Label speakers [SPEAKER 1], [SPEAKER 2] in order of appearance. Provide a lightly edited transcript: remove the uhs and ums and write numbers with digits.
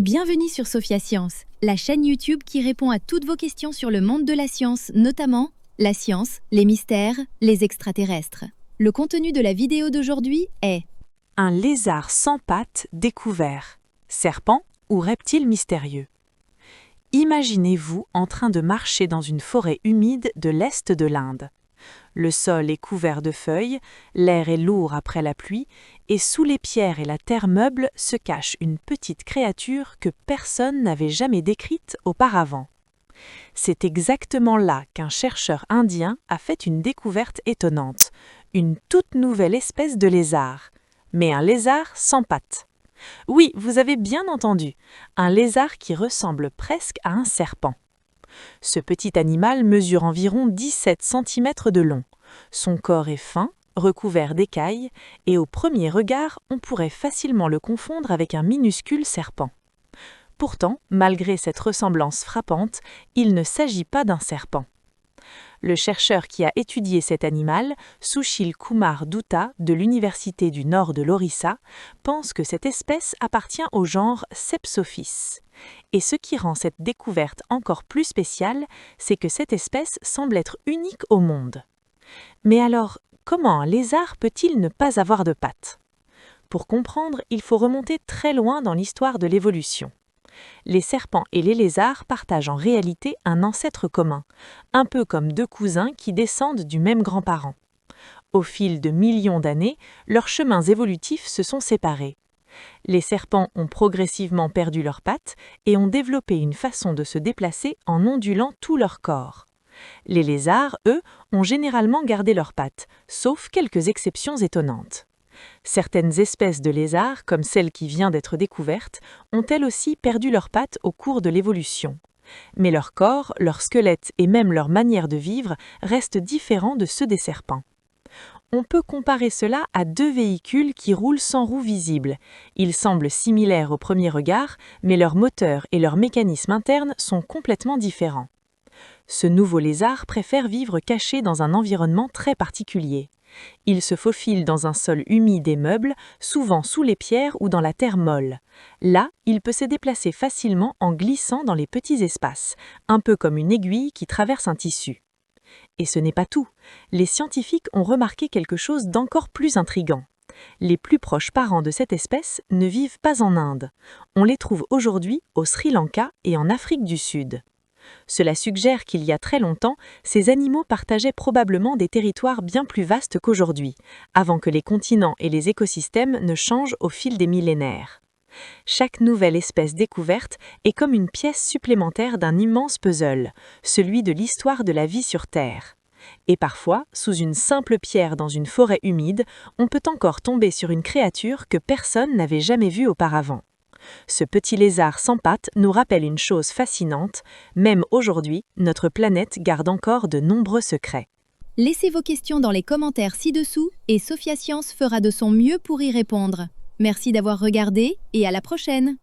[SPEAKER 1] Bienvenue sur Sophia Science, la chaîne YouTube qui répond à toutes vos questions sur le monde de la science, notamment la science, les mystères, les extraterrestres. Le contenu de la vidéo d'aujourd'hui est
[SPEAKER 2] un lézard sans pattes découvert, serpent ou reptile mystérieux. Imaginez-vous en train de marcher dans une forêt humide de l'est de l'Inde. Le sol est couvert de feuilles, l'air est lourd après la pluie, et sous les pierres et la terre meuble se cache une petite créature que personne n'avait jamais décrite auparavant. C'est exactement là qu'un chercheur indien a fait une découverte étonnante, une toute nouvelle espèce de lézard, mais un lézard sans pattes. Oui, vous avez bien entendu, un lézard qui ressemble presque à un serpent. Ce petit animal mesure environ 17 cm de long. Son corps est fin, recouvert d'écailles, et au premier regard, on pourrait facilement le confondre avec un minuscule serpent. Pourtant, malgré cette ressemblance frappante, il ne s'agit pas d'un serpent. Le chercheur qui a étudié cet animal, Sushil Kumar Dutta de l'Université du Nord de l'Orissa, pense que cette espèce appartient au genre Sepsophis. Et ce qui rend cette découverte encore plus spéciale, c'est que cette espèce semble être unique au monde. Mais alors, comment un lézard peut-il ne pas avoir de pattes ? Pour comprendre, il faut remonter très loin dans l'histoire de l'évolution. Les serpents et les lézards partagent en réalité un ancêtre commun, un peu comme deux cousins qui descendent du même grand-parent. Au fil de millions d'années, leurs chemins évolutifs se sont séparés. Les serpents ont progressivement perdu leurs pattes et ont développé une façon de se déplacer en ondulant tout leur corps. Les lézards, eux, ont généralement gardé leurs pattes, sauf quelques exceptions étonnantes. Certaines espèces de lézards, comme celle qui vient d'être découverte, ont elles aussi perdu leurs pattes au cours de l'évolution. Mais leur corps, leur squelette et même leur manière de vivre restent différents de ceux des serpents. On peut comparer cela à deux véhicules qui roulent sans roues visibles. Ils semblent similaires au premier regard, mais leur moteur et leur mécanisme interne sont complètement différents. Ce nouveau lézard préfère vivre caché dans un environnement très particulier. Il se faufile dans un sol humide et meuble, souvent sous les pierres ou dans la terre molle. Là, il peut se déplacer facilement en glissant dans les petits espaces, un peu comme une aiguille qui traverse un tissu. Et ce n'est pas tout. Les scientifiques ont remarqué quelque chose d'encore plus intriguant. Les plus proches parents de cette espèce ne vivent pas en Inde. On les trouve aujourd'hui au Sri Lanka et en Afrique du Sud. Cela suggère qu'il y a très longtemps, ces animaux partageaient probablement des territoires bien plus vastes qu'aujourd'hui, avant que les continents et les écosystèmes ne changent au fil des millénaires. Chaque nouvelle espèce découverte est comme une pièce supplémentaire d'un immense puzzle, celui de l'histoire de la vie sur Terre. Et parfois, sous une simple pierre dans une forêt humide, on peut encore tomber sur une créature que personne n'avait jamais vue auparavant. Ce petit lézard sans pattes nous rappelle une chose fascinante, même aujourd'hui, notre planète garde encore de nombreux secrets.
[SPEAKER 1] Laissez vos questions dans les commentaires ci-dessous et Sophia Science fera de son mieux pour y répondre. Merci d'avoir regardé et à la prochaine.